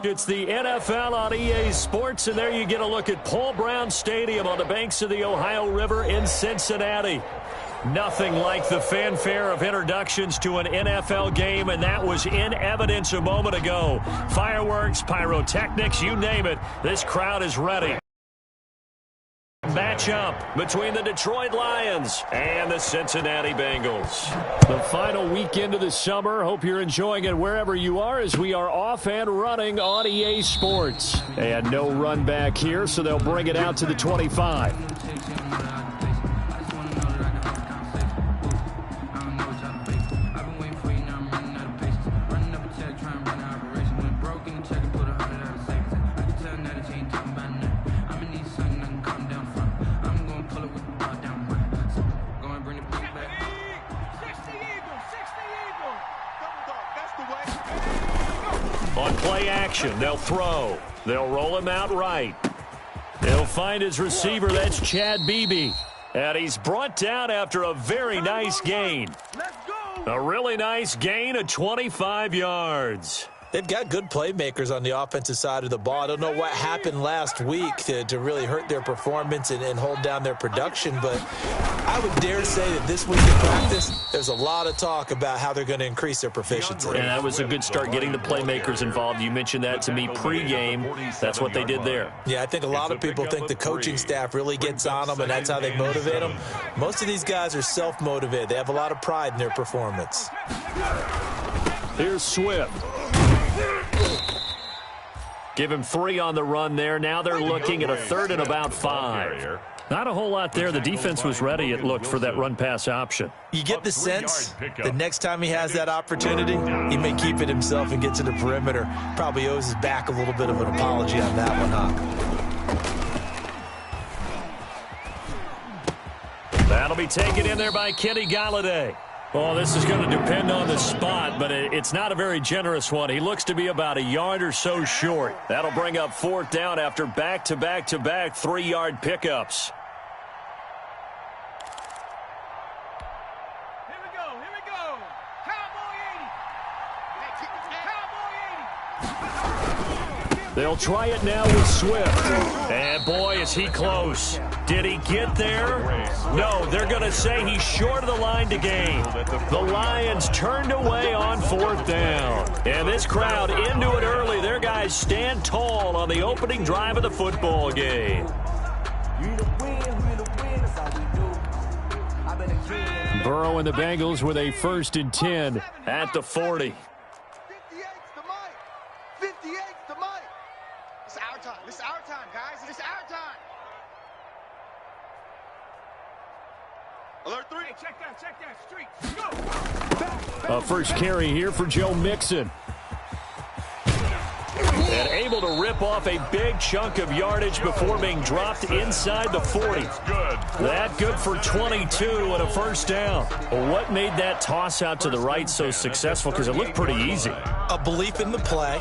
It's the NFL on EA Sports, and there you get a look at Paul Brown Stadium on the banks of the Ohio River in Cincinnati. Nothing like the fanfare of introductions to an NFL game, and that was in evidence a moment ago. Fireworks, pyrotechnics, you name it, this crowd is ready. Matchup between the Detroit Lions and the Cincinnati Bengals. The final weekend of the summer. Hope you're enjoying it wherever you are as we are off and running on EA Sports. And no run back here, so they'll bring it out to the 25. On play action, they'll throw. They'll roll him out right. He'll find his receiver. That's Chad Beebe. And he's brought down after a very nice gain. A really nice gain of 25 yards. They've got good playmakers on the offensive side of the ball. I don't know what happened last week to really hurt their performance and hold down their production, but I would dare say that this week in practice, there's a lot of talk about how they're going to increase their proficiency. And that was a good start, getting the playmakers involved. You mentioned that to me pregame. That's what they did there. Yeah, I think a lot of people think the coaching staff really gets on them, and that's how they motivate them. Most of these guys are self-motivated. They have a lot of pride in their performance. Here's Swift. Give him 3 on the run there. Now they're looking at a third and about 5. Not a whole lot there. The defense was ready, it looked, for that run-pass option. You get the sense that next time he has that opportunity, he may keep it himself and get to the perimeter. Probably owes his back a little bit of an apology on that one, huh? That'll be taken in there by Kenny Golladay. Well, this is going to depend on the spot, but it's not a very generous one. He looks to be about a yard or so short. That'll bring up 4th down after back-to-back-to-back 3-yard pickups. Here we go. Cowboy 80. They'll try it now with Swift. And boy, is he close. Did he get there? No, they're going to say he's short of the line to gain. The Lions turned away on 4th down. And this crowd into it early. Their guys stand tall on the opening drive of the football game. Burrow and the Bengals with a 1st and 10 at the 40. This is our time, guys. This is our time. Alert 3. Hey, check that street. Go. A first carry here for Joe Mixon. And able to rip off a big chunk of yardage before being dropped inside the 40. That good for 22 and a 1st down. Well, what made that toss out to the right so successful? Because it looked pretty easy. A belief in the play.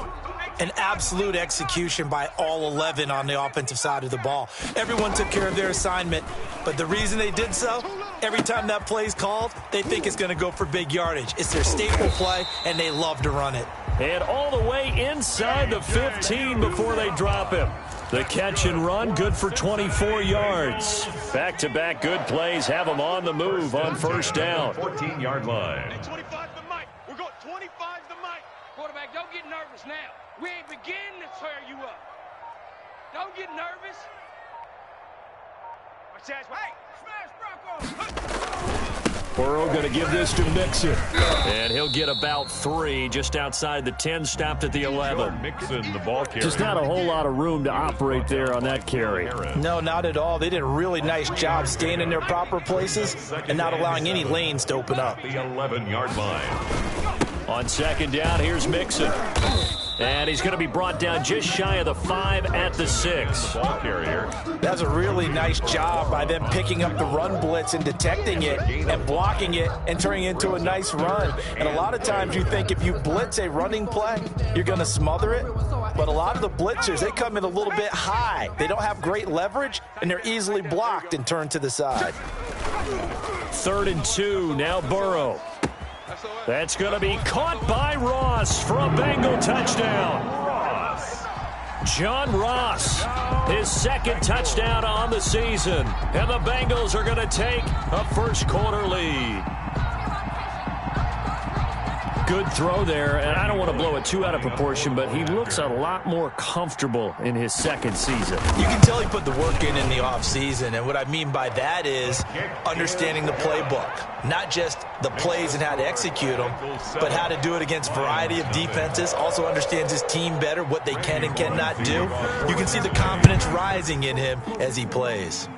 An absolute execution by all 11 on the offensive side of the ball. Everyone took care of their assignment, but the reason they did so, every time that play's called, they think it's going to go for big yardage. It's their staple play, and they love to run it. And all the way inside the 15 before they drop him. The catch and run, good for 24 yards. Back-to-back good plays have them on the move on 1st down. 14-yard line. 25 to Mike. We're going 25 to Mike. Quarterback, don't get nervous now. We ain't beginning to tear you up. Don't get nervous. Hey, smash Bronco. Burrow going to give this to Mixon. And he'll get about 3 just outside the 10, stopped at the 11. Mixon, the ball carrier. Just not a whole lot of room to operate there on that carry. No, not at all. They did a really nice job staying in their proper places and not allowing any lanes to open up. The 11-yard line. On 2nd down, here's Mixon. And he's going to be brought down just shy of the 5 at the 6. Ball carrier. That's a really nice job by them picking up the run blitz and detecting it and blocking it and turning it into a nice run. And a lot of times you think if you blitz a running play, you're going to smother it. But a lot of the blitzers, they come in a little bit high. They don't have great leverage, and they're easily blocked and turned to the side. 3rd and 2, now Burrow. That's going to be caught by Ross for a Bengal touchdown. John Ross, his second touchdown on the season. And the Bengals are going to take a first-quarter lead. Good throw there, and I don't want to blow it too out of proportion, but he looks a lot more comfortable in his second season. You can tell he put the work in the offseason, and what I mean by that is understanding the playbook. Not just the plays and how to execute them, but how to do it against a variety of defenses. Also understands his team better, what they can and cannot do. You can see the confidence rising in him as he plays.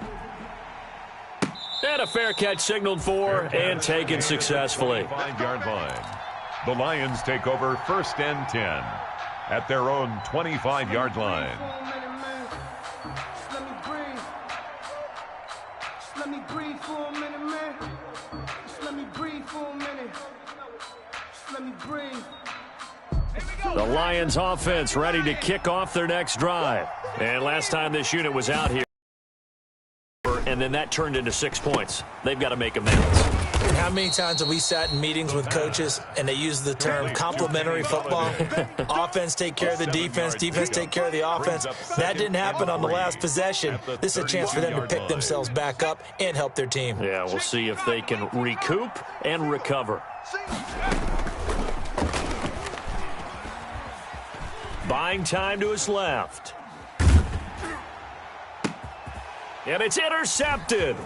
And a fair catch signaled for and taken successfully. 5-yard line. The Lions take over 1st and 10 at their own 25-yard line. Let me breathe for a minute, man. Just let me breathe for a minute. Just let me breathe. The Lions offense ready to kick off their next drive. And last time this unit was out here, and then that turned into 6 points. They've got to make amends. How many times have we sat in meetings with coaches and they use the term complementary football? Offense take care of the defense, defense take care of the offense. That didn't happen on the last possession. This is a chance for them to pick themselves back up and help their team. Yeah, we'll see if they can recoup and recover. Buying time to his left. And it's intercepted.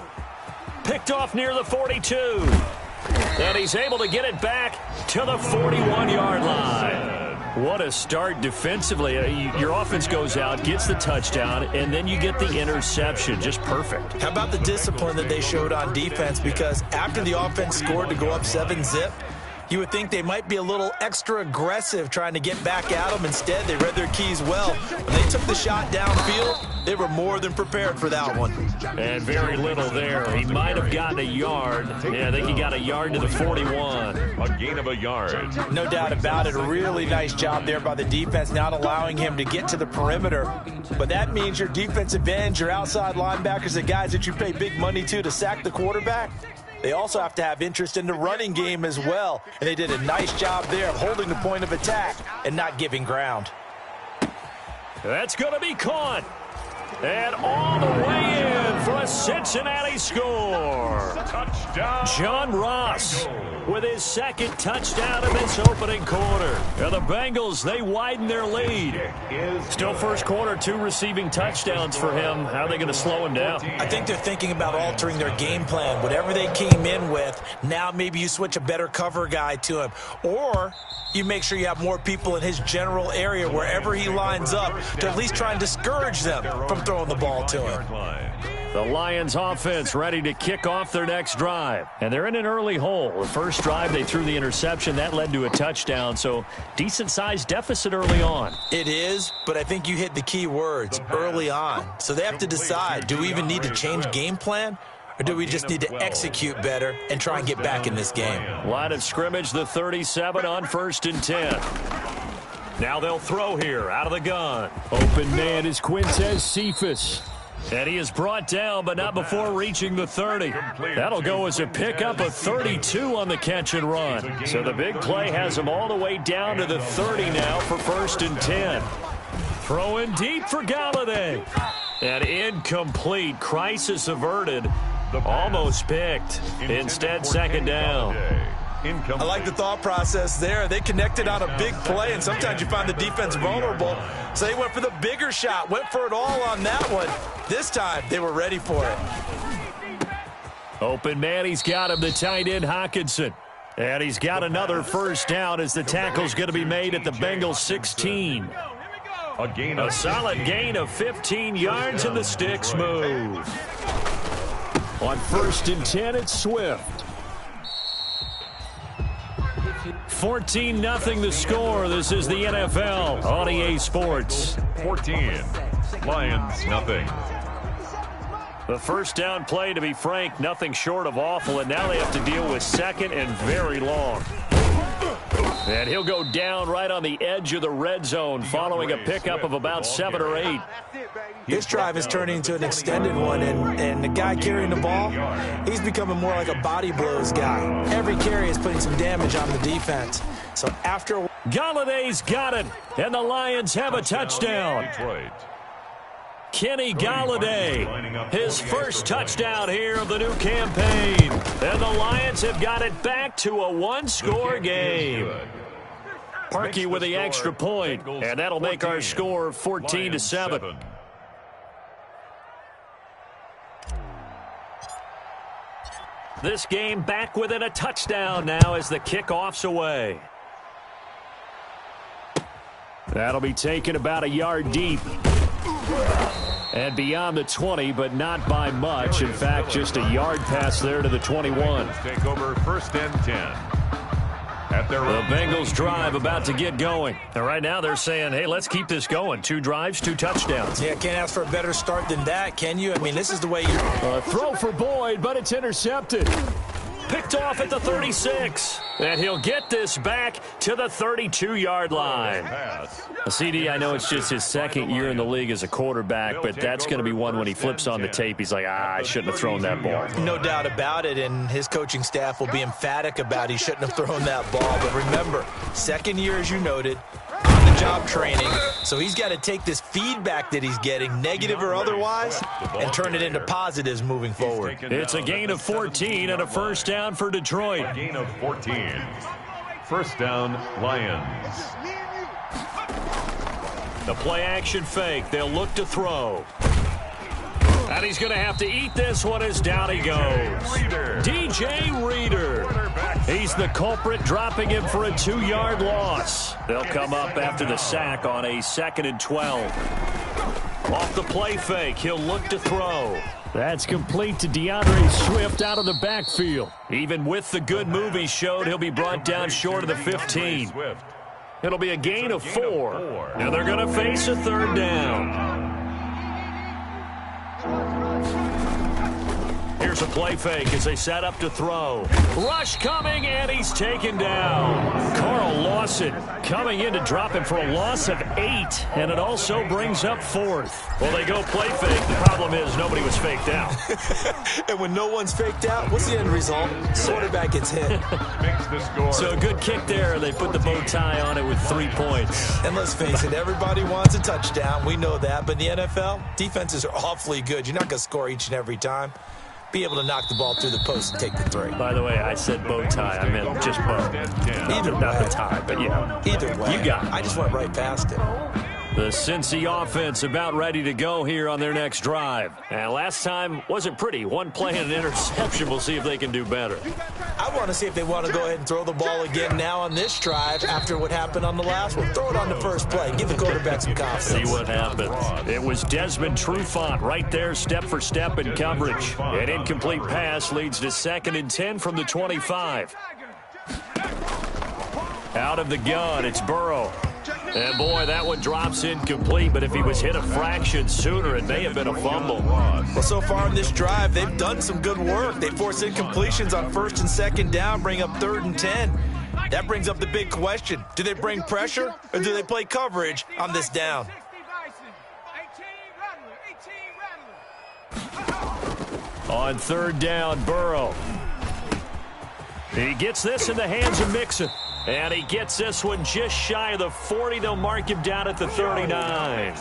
Picked off near the 42. And he's able to get it back to the 41-yard line. What a start defensively. Your offense goes out, gets the touchdown, and then you get the interception. Just perfect. How about the discipline that they showed on defense? Because after the offense scored to go up 7-zip, you would think they might be a little extra aggressive trying to get back at them. Instead, they read their keys well. When they took the shot downfield, they were more than prepared for that one. And very little there. He might have gotten a yard. Yeah, I think he got a yard to the 41. A gain of a yard. No doubt about it. A really nice job there by the defense, not allowing him to get to the perimeter. But that means your defensive ends, your outside linebackers, the guys that you pay big money to sack the quarterback, they also have to have interest in the running game as well. And they did a nice job there of holding the point of attack and not giving ground. That's going to be caught. And all the way in for a Cincinnati score. Touchdown. John Ross with his second touchdown in this opening quarter. And the Bengals, they widen their lead. Still first quarter, 2 receiving touchdowns for him. How are they going to slow him down? I think they're thinking about altering their game plan. Whatever they came in with, now maybe you switch a better cover guy to him. Or you make sure you have more people in his general area wherever he lines up to at least try and discourage them from throwing the ball to him. The Lions offense ready to kick off their next drive. And they're in an early hole. The first drive, they threw the interception. That led to a touchdown, so decent-sized deficit early on. It is, but I think you hit the key words, early on. So they have to decide, do we even need to change game plan? Or do we just need to execute better and try and get back in this game? Line of scrimmage, the 37 on 1st and 10. Now they'll throw here out of the gun. Open man is Quintez Cephas. And he is brought down, but not before reaching the 30. That'll go as a pickup of 32 on the catch and run. So the big play has him all the way down to the 30 now for 1st and 10. Throwing deep for Galladay. And incomplete. Crisis averted. Almost picked. Instead, second down. I like the thought process there. They connected on a big play, and sometimes you find the defense vulnerable. So they went for the bigger shot, went for it all on that one. This time, they were ready for it. Open man, he's got him, the tight end Hockenson. And he's got another first down as the tackle's going to be made at the Bengals 16. A solid gain of 15 yards, and the sticks move. On 1st and 10, it's Swift. 14-0 the score. This is the NFL on EA Sports. 14. Lions, nothing. The first down play, to be frank, nothing short of awful, and now they have to deal with second and very long. And he'll go down right on the edge of the red zone following a pickup of about 7 or 8. This drive is turning into an extended one, and the guy carrying the ball, he's becoming more like a body blows guy. Every carry is putting some damage on the defense. So after Galladay's got it, and the Lions have a touchdown. Detroit. Kenny Galladay, his first touchdown here of the new campaign. And the Lions have got it back to a one-score game. Parkey with the extra point, and that'll make our score 14-7. This game back within a touchdown now as the kickoff's away. That'll be taken about a yard deep. And beyond the 20, but not by much. In fact, just a yard pass there to the 21. Take over 1st and 10. The Bengals drive about to get going. And right now they're saying, hey, let's keep this going. 2 drives, 2 touchdowns. Yeah, can't ask for a better start than that, can you? I mean, this is the way you're... Throw for Boyd, but it's intercepted. Picked off at the 36. And he'll get this back to the 32-yard line. CD, I know it's just his second year in the league as a quarterback, but that's going to be one when he flips on the tape. He's like, I shouldn't have thrown that ball. No doubt about it, and his coaching staff will be emphatic about he shouldn't have thrown that ball. But remember, second year, as you noted, on-the-job training, so he's got to take this feedback that he's getting, negative or otherwise, and turn it into positives moving forward. It's a gain of 14 and a first down for Detroit. A gain of 14. First down, Lions. The play-action fake. They'll look to throw. And he's going to have to eat this one as down he goes. DJ Reader. He's the culprit, dropping him for a 2-yard loss. They'll come up after the sack on a 2nd and 12. Off the play fake, he'll look to throw. That's complete to DeAndre Swift out of the backfield. Even with the good move he showed, he'll be brought down short of the 15. It'll be a gain of 4. Now they're going to face a 3rd down. Here's a play fake as they set up to throw. Rush coming, and he's taken down. Carl Lawson coming in to drop him for a loss of 8, and it also brings up 4th. Well, they go play fake. The problem is nobody was faked out. And when no one's faked out, what's the end result? Quarterback gets hit. Makes the score. So a good kick there. They put the bow tie on it with 3 points. And let's face it, everybody wants a touchdown. We know that. But in the NFL, defenses are awfully good. You're not going to score each and every time. Be able to knock the ball through the post and take the 3. By the way, I said bow tie. I meant just bow. Either way. Not the tie, but yeah. Either way. You got it. I just went right past it. The Cincy offense about ready to go here on their next drive. And last time wasn't pretty. 1 play and an interception. We'll see if they can do better. I want to see if they want to go ahead and throw the ball again now on this drive after what happened on the last one. Throw it on the first play. Give the quarterback some confidence. See what happens. It was Desmond Trufant right there, step for step in coverage. An incomplete pass leads to 2nd and 10 from the 25. Out of the gun, it's Burrow. And, boy, that one drops incomplete, but if he was hit a fraction sooner, it may have been a fumble. Well, so far in this drive, they've done some good work. They force incompletions on 1st and 2nd down, bring up 3rd and 10. That brings up the big question. Do they bring pressure, or do they play coverage on this down? On 3rd down, Burrow. He gets this in the hands of Mixon. And he gets this one just shy of the 40. They'll mark him down at the 39.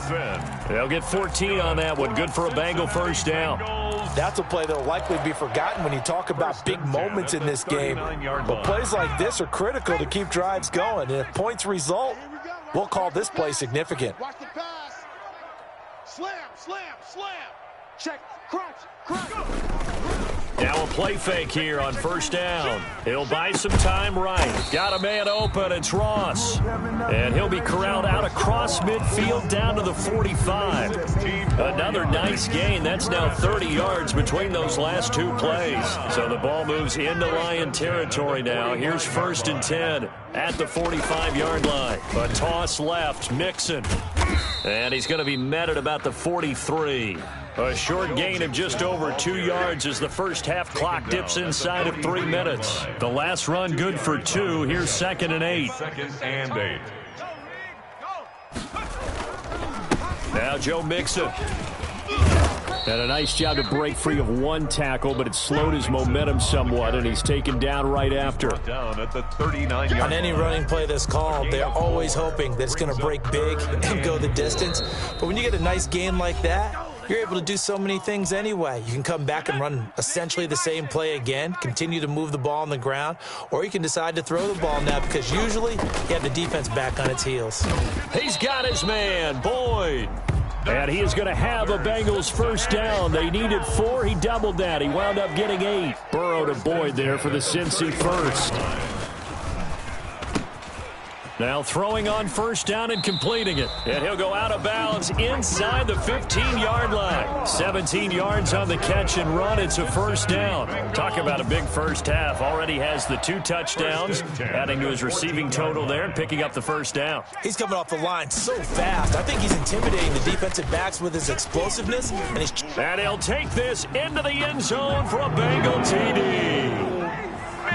They'll get 14 on that one. Good for a Bengal first down. That's a play that will likely be forgotten when you talk about big moments in this game. But plays like this are critical to keep drives going. And if points result, we'll call this play significant. Watch the pass. Slam, slam, slam. Check, crunch, crunch. Now a play fake here on 1st down. He'll buy some time right. Got a man open. It's Ross. And he'll be corralled out across midfield down to the 45. Another nice gain. That's now 30 yards between those last 2 plays. So the ball moves into Lion territory now. Here's 1st and 10 at the 45-yard line. A toss left. Mixon. And he's going to be met at about the 43. A short gain of just over 2 yards as the first half clock dips inside of 3 minutes. The last run good for 2. Here's 2nd and 8. 2nd and 8. Now Joe Mixon. And a nice job to break free of one tackle, but it slowed his momentum somewhat, and he's taken down right after. Down at the 39-yard On any running play that's called, they're always hoping that it's going to break big and go the distance. But when you get a nice gain like that, you're able to do so many things anyway. You can come back and run essentially the same play again, continue to move the ball on the ground, or you can decide to throw the ball now because usually you have the defense back on its heels. He's got his man, Boyd. And he is going to have a Bengals first down. They needed 4. He doubled that. He wound up getting 8. Burrow to Boyd there for the Cincy first. Now throwing on first down and completing it. And he'll go out of bounds inside the 15-yard line. 17 yards on the catch and run. It's a first down. Talk about a big first half. Already has the 2 touchdowns, adding to his receiving total there and picking up the first down. He's coming off the line so fast. I think he's intimidating the defensive backs with his explosiveness. And he'll take this into the end zone for a Bengal TD.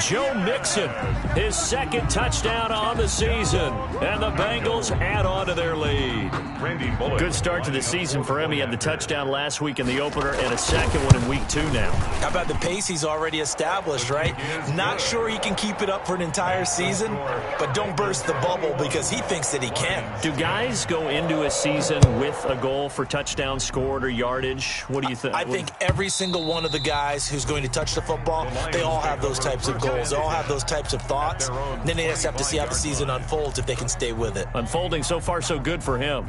Joe Mixon, his second touchdown on the season, and the Bengals add on to their lead. Good start to the season for him. He had the touchdown last week in the opener and a second one in week 2 now. How about the pace he's already established, right? Not sure he can keep it up for an entire season, but don't burst the bubble because he thinks that he can. Do guys go into a season with a goal for touchdown scored or yardage? What do you think? I think every single one of the guys who's going to touch the football, they all have those types of goals. They all have those types of thoughts. And then they just have to see how the season unfolds if they can stay with it. Unfolding so far so good for him.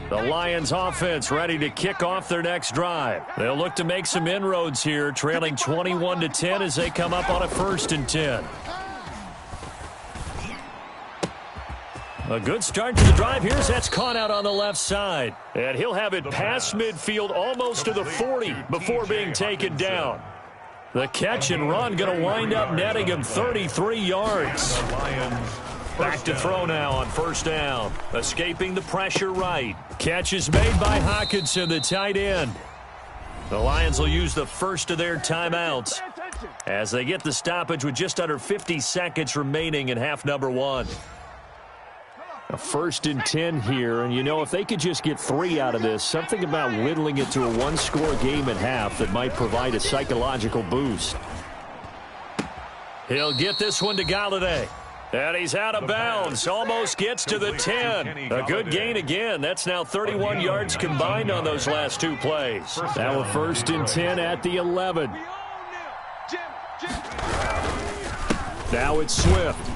The Lions offense ready to kick off their next drive. They'll look to make some inroads here, trailing 21-10 as they come up on a 1st and 10. A good start to the drive. Here's that's caught out on the left side. And he'll have it past midfield almost to the 40 before being taken down. The catch and run going to wind up netting him 33 yards. Back to throw now on first down. Escaping the pressure right. Catch is made by Hockenson, the tight end. The Lions will use the first of their timeouts as they get the stoppage with just under 50 seconds remaining in half number 1. A 1st and 10 here, and you know, if they could just get 3 out of this, something about whittling it to a 1-score game at half that might provide a psychological boost. He'll get this one to Golladay. And he's out of bounds. Almost gets to the 10. A good gain again. That's now 31 yards combined on those last 2 plays. Now a 1st and 10 at the 11. Now it's Swift.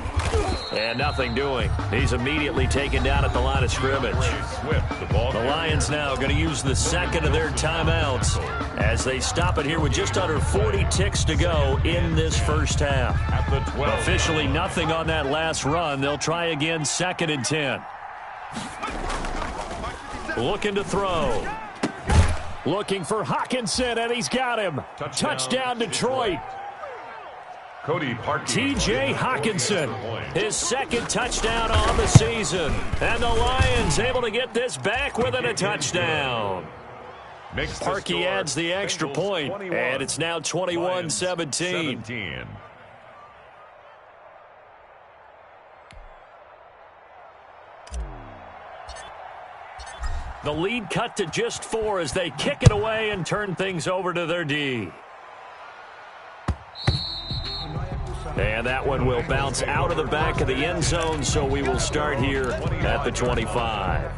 And nothing doing. He's immediately taken down at the line of scrimmage. The Lions now going to use the second of their timeouts as they stop it here with just under 40 ticks to go in this first half. Officially nothing on that last run. They'll try again 2nd and 10. Looking to throw. Looking for Hockenson, and he's got him. Touchdown Detroit. T.J. Hockenson, his 2nd touchdown on the season. And the Lions able to get this back within a touchdown. Parkey adds the extra point, and it's now 21-17. The lead cut to just 4 as they kick it away and turn things over to their D. And that one will bounce out of the back of the end zone, so we will start here at the 25.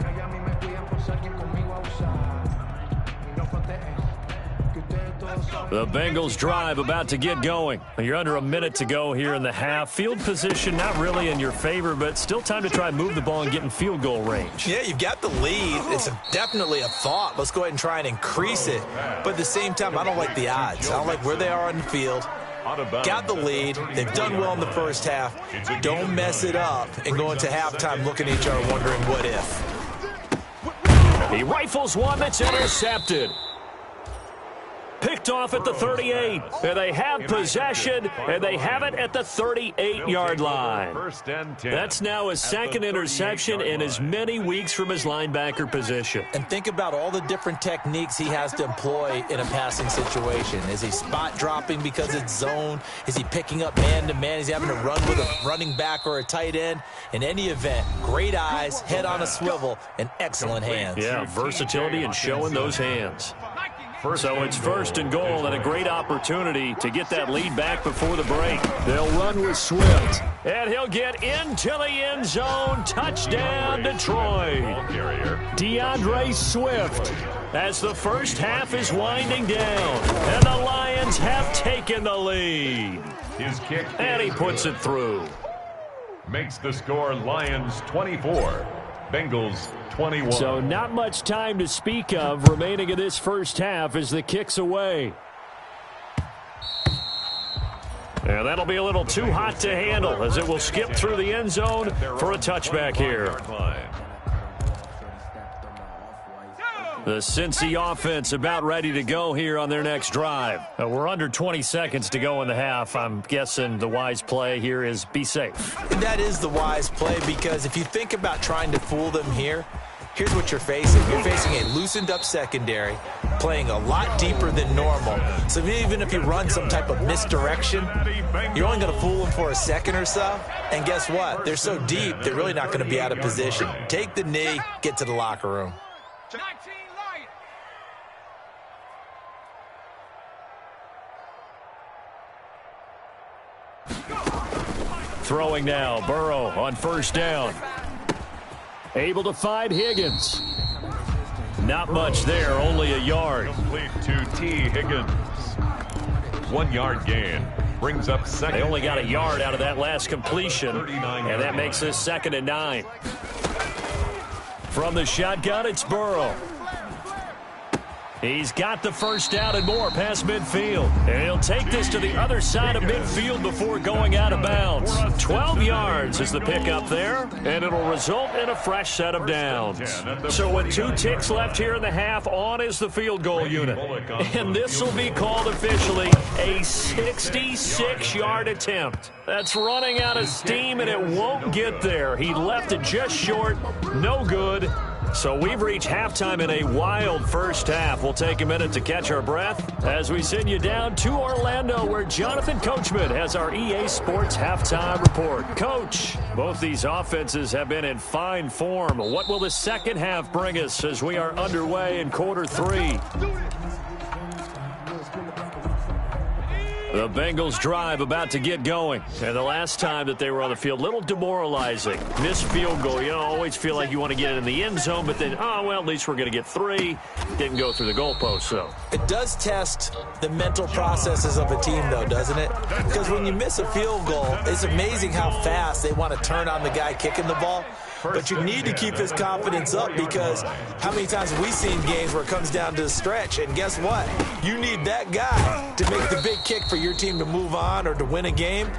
The Bengals drive about to get going. You're under a minute to go here in the half. Field position not really in your favor, but still time to try and move the ball and get in field goal range. Yeah, you've got the lead. It's definitely a thought. Let's go ahead and try and increase it. But at the same time, I don't like the odds. I don't like where they are on the field. Got the lead. They've done well in the first half. Don't mess it up and go into halftime looking at each other wondering what if. He rifles one that's intercepted. Picked picked off at the 38. And they have possession, and they have it at the 38-yard line. First and 10. That's now his second interception in as many weeks from his linebacker position. And think about all the different techniques he has to employ in a passing situation. Is he spot dropping because it's zone? Is he picking up man-to-man? Is he having to run with a running back or a tight end? In any event, great eyes, head on a swivel, and excellent hands. Yeah, versatility and showing those hands. So it's first and goal and a great opportunity to get that lead back before the break. They'll run with Swift. And he'll get into the end zone. Touchdown, Detroit. DeAndre Swift as the first half is winding down. And the Lions have taken the lead. His kick. And he puts it through. Makes the score Lions 24, Bengals 21. So not much time to speak of remaining in this first half as the kick's away. And that'll be a little too hot to handle as it will skip through the end zone for a touchback here. The Cincy offense about ready to go here on their next drive. We're under 20 seconds to go in the half. I'm guessing the wise play here is be safe. That is the wise play, because if you think about trying to fool them here, here's what you're facing. You're facing a loosened up secondary, playing a lot deeper than normal. So even if you run some type of misdirection, you're only going to fool them for a second or so. And guess what? They're so deep, they're really not going to be out of position. Take the knee, get to the locker room. 19 Lions. Throwing now, Burrow on first down. Able to find Higgins. Not much there, only a yard. Complete to T. Higgins. 1 yard gain. Brings up second. They only got a yard out of that last completion, and that makes this 2nd and 9. From the shotgun, it's Burrow. He's got the first down and more past midfield. And he'll take this to the other side of midfield before going out of bounds. 12 yards is the pickup there, and it'll result in a fresh set of downs. So with 2 ticks left here in the half, on is the field goal unit. And this will be called officially a 66-yard attempt. That's running out of steam, and it won't get there. He left it just short. No good. So we've reached halftime in a wild first half. We'll take a minute to catch our breath as we send you down to Orlando, where Jonathan Coachman has our EA Sports Halftime Report. Coach, both these offenses have been in fine form. What will the second half bring us as we are underway in quarter 3? The Bengals drive about to get going. And the last time that they were on the field, a little demoralizing. Missed field goal. You always feel like you want to get it in the end zone, but then, oh, well, at least we're going to get 3. Didn't go through the goalpost, so. It does test the mental processes of a team, though, doesn't it? Because when you miss a field goal, it's amazing how fast they want to turn on the guy kicking the ball. But you need to keep his confidence up, because how many times have we seen games where it comes down to the stretch? And guess what? You need that guy to make the big kick for your team to move on or to win a game.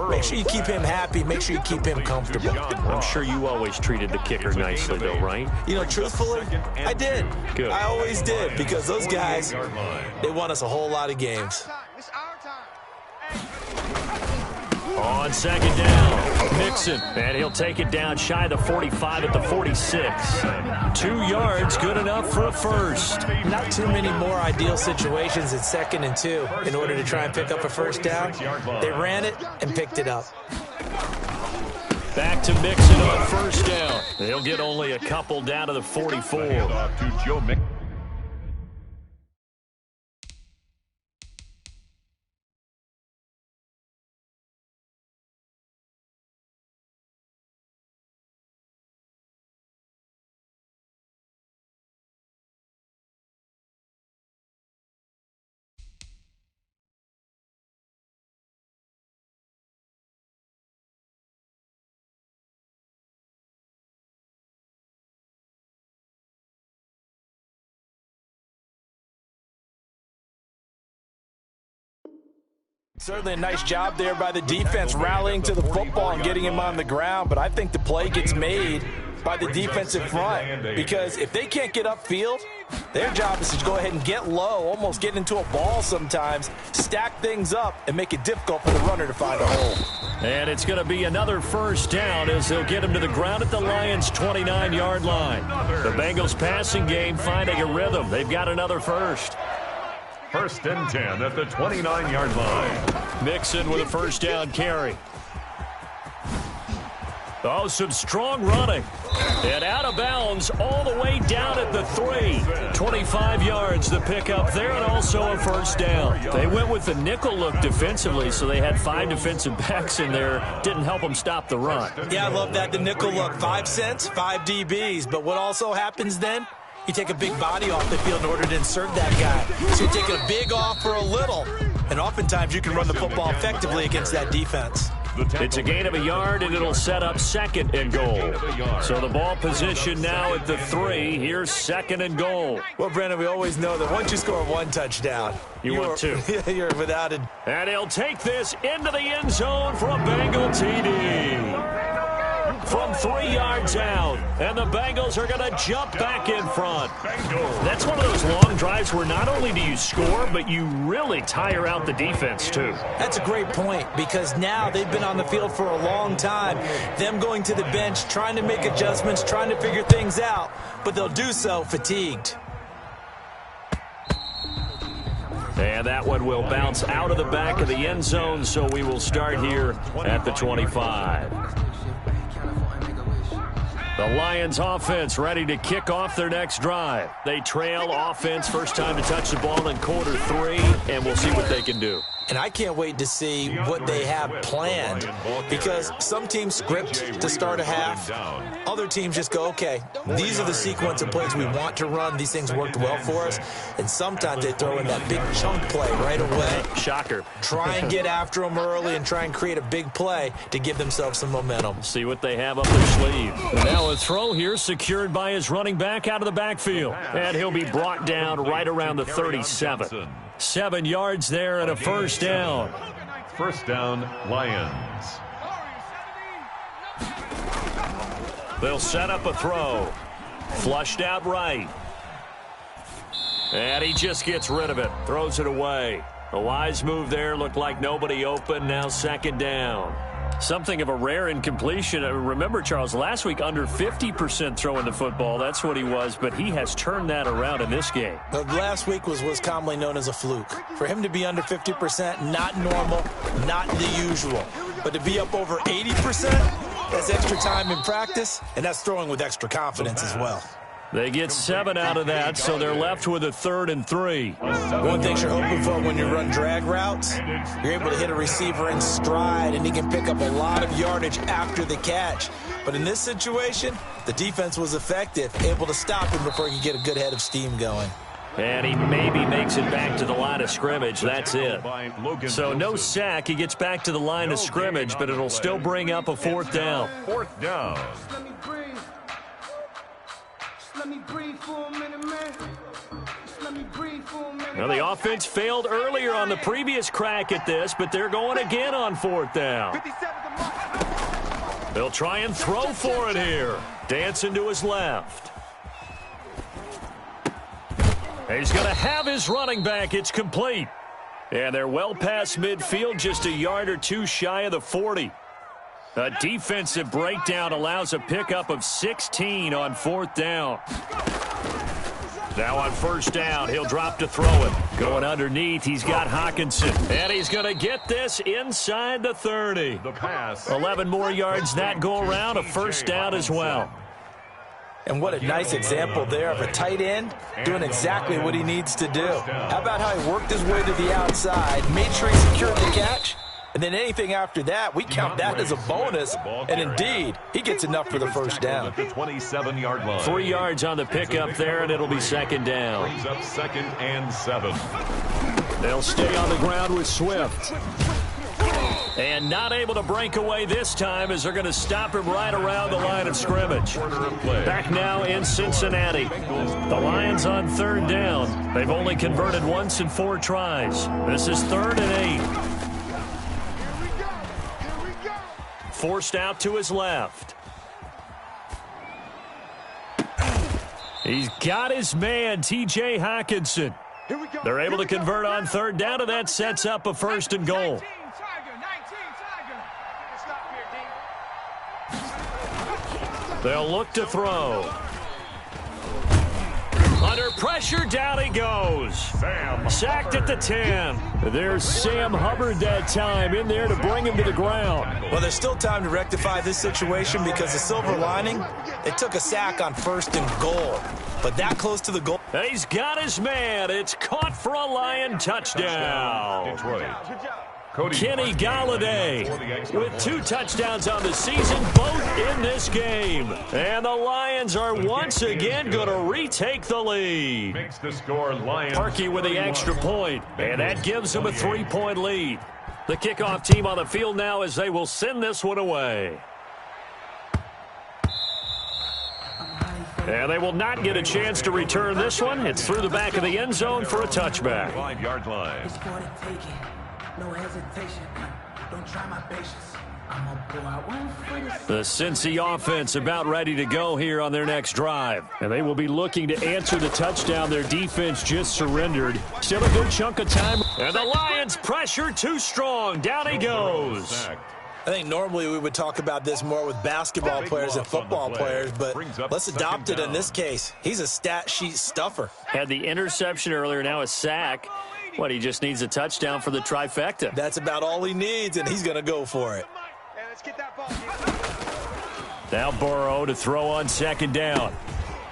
Make sure you keep him happy. Make sure you keep him comfortable. I'm sure you always treated the kicker nicely, though, right? You know, truthfully, I did. Good. I always did, because those guys, they won us a whole lot of games. It's our time. On second down, Mixon, and he'll take it down shy of the 45 at the 46. 2 yards, good enough for a first. Not too many more ideal situations in 2nd and 2 in order to try and pick up a first down. They ran it and picked it up. Back to Mixon on first down. They'll get only a couple down to the 44. To Joe Mixon. Certainly a nice job there by the defense rallying to the football and getting him on the ground, but I think the play gets made by the defensive front, because if they can't get upfield, Their job is to go ahead and get low, almost get into a ball sometimes, stack things up, and make it difficult for the runner to find a hole. And it's going to be another first down as they'll get him to the ground at the Lions' 29-yard line. The Bengals passing game finding a rhythm. They've got another first. 1st and 10 at the 29-yard line. Mixon with a first down carry. Oh, some strong running. And out of bounds all the way down at the 3. 25 yards the pickup there, and also a first down. They went with the nickel look defensively, so they had 5 defensive backs in there. Didn't help them stop the run. Yeah, I love that, the nickel look. 5 cents, 5 DBs. But what also happens then? You take a big body off the field in order to insert that guy. So you're taking a big off for a little. And oftentimes you can run the football effectively against that defense. It's a gain of a yard, and it'll set up 2nd and goal. So the ball position now at the 3. Here's 2nd and goal. Well, Brandon, we always know that once you score 1 touchdown, want 2. You're without it. And he'll take this into the end zone for a Bengal TD. From 3 yards out, and the Bengals are going to jump back in front. That's one of those long drives where not only do you score, but you really tire out the defense, too. That's a great point, because now they've been on the field for a long time. Them going to the bench, trying to make adjustments, trying to figure things out, but they'll do so fatigued. And that one will bounce out of the back of the end zone, so we will start here at the 25. The Lions offense ready to kick off their next drive. They trail offense, first time to touch the ball in quarter 3, and we'll see what they can do. And I can't wait to see what they have planned, because some teams script to start a half. Other teams just go, okay, these are the sequence of plays we want to run. These things worked well for us. And sometimes they throw in that big chunk play right away. Shocker. Try and get after them early and try and create a big play to give themselves some momentum. See what they have up their sleeve. Now a throw here secured by his running back out of the backfield. And he'll be brought down right around the 37. 7 yards there and a first down. First down, Lions. They'll set up a throw. Flushed out right. And he just gets rid of it. Throws it away. A wise move there. Looked like nobody open. Now 2nd down. Something of a rare incompletion. Remember, Charles, last week under 50% throwing the football. That's what he was, but he has turned that around in this game. Last week was commonly known as a fluke. For him to be under 50%, not normal, not the usual. But to be up over 80%, that's extra time in practice, and that's throwing with extra confidence as well. They get 7 out of that, so they're left with a 3rd and 3. One thing you're hoping for when you run drag routes, you're able to hit a receiver in stride, and he can pick up a lot of yardage after the catch. But in this situation, the defense was effective, able to stop him before he could get a good head of steam going. And he maybe makes it back to the line of scrimmage. That's it. So no sack. He gets back to the line of scrimmage, but it'll still bring up a 4th down. 4th down. Let me breathe for a minute, man. Just let me breathe for a minute. Now, the offense failed earlier on the previous crack at this, but they're going again on 4th down. They'll try and throw for it here. Dancing to his left. He's going to have his running back. It's complete. And they're well past midfield, just a yard or 2 shy of the 40. A defensive breakdown allows a pickup of 16 on 4th down. Now on 1st down, he'll drop to throw it. Going underneath, he's got Hockenson. And he's going to get this inside the 30. 11 more yards that go around, a 1st down as well. And what a nice example there of a tight end doing exactly what he needs to do. How about how he worked his way to the outside, made sure he secured the catch? And then anything after that, we count that as a bonus. And indeed, he gets enough for the 1st down. 27-yard line. 3 yards on the pickup there, and it'll be 2nd down. Brings up 2nd and 7. They'll stay on the ground with Swift. And not able to break away this time as they're going to stop him right around the line of scrimmage. Back now in Cincinnati. The Lions on 3rd down. They've only converted once in 4 tries. This is 3rd and 8. Forced out to his left. He's got his man, T.J. Hockenson. They're able to convert on third down, and that sets up a first and goal. They'll look to throw. Under pressure, down he goes. Sacked at the 10. There's Sam Hubbard that time in there to bring him to the ground. Well, there's still time to rectify this situation because the silver lining, they took a sack on first and goal. But that close to the goal. He's got his man. It's caught for a Lion touchdown. Detroit. Kenny Golladay with 2 touchdowns on the season, both in this game. And the Lions are once again going to retake the lead. Makes the score Lions. Parkey with the extra point, and that gives them a 3-point lead. The kickoff team on the field now as they will send this one away. And they will not get a chance to return this one. It's through the back of the end zone for a touchback. 5-yard line. No hesitation. Don't try my patience. I'm gonna pull out one foot. The Cincy offense about ready to go here on their next drive. And they will be looking to answer the touchdown their defense just surrendered. Still a good chunk of time. And the Lions pressure too strong. Down he goes. I think normally we would talk about this more with basketball players and football players, but let's adopt it in this case. He's a stat sheet stuffer. Had the interception earlier, now a sack. What, he just needs a touchdown for the trifecta. That's about all he needs, and he's going to go for it. Now Burrow to throw on second down.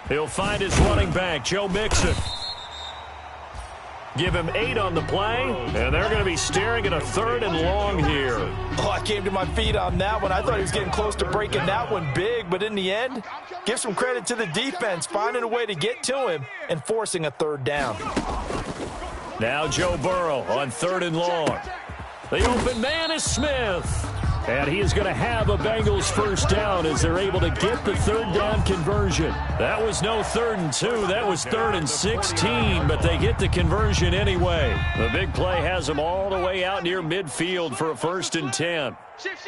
He'll find his running back, Joe Mixon. Give him 8 on the play, and they're going to be staring at a 3rd and long here. Oh, I came to my feet on that one. I thought he was getting close to breaking that one big, but in the end, give some credit to the defense, finding a way to get to him and forcing a 3rd down. Now Joe Burrow on 3rd and long. The open man is Smith. And he is going to have a Bengals first down as they're able to get the 3rd down conversion. That was no 3rd and 2. That was 3rd and 16, but they get the conversion anyway. The big play has them all the way out near midfield for a 1st and 10. Shift.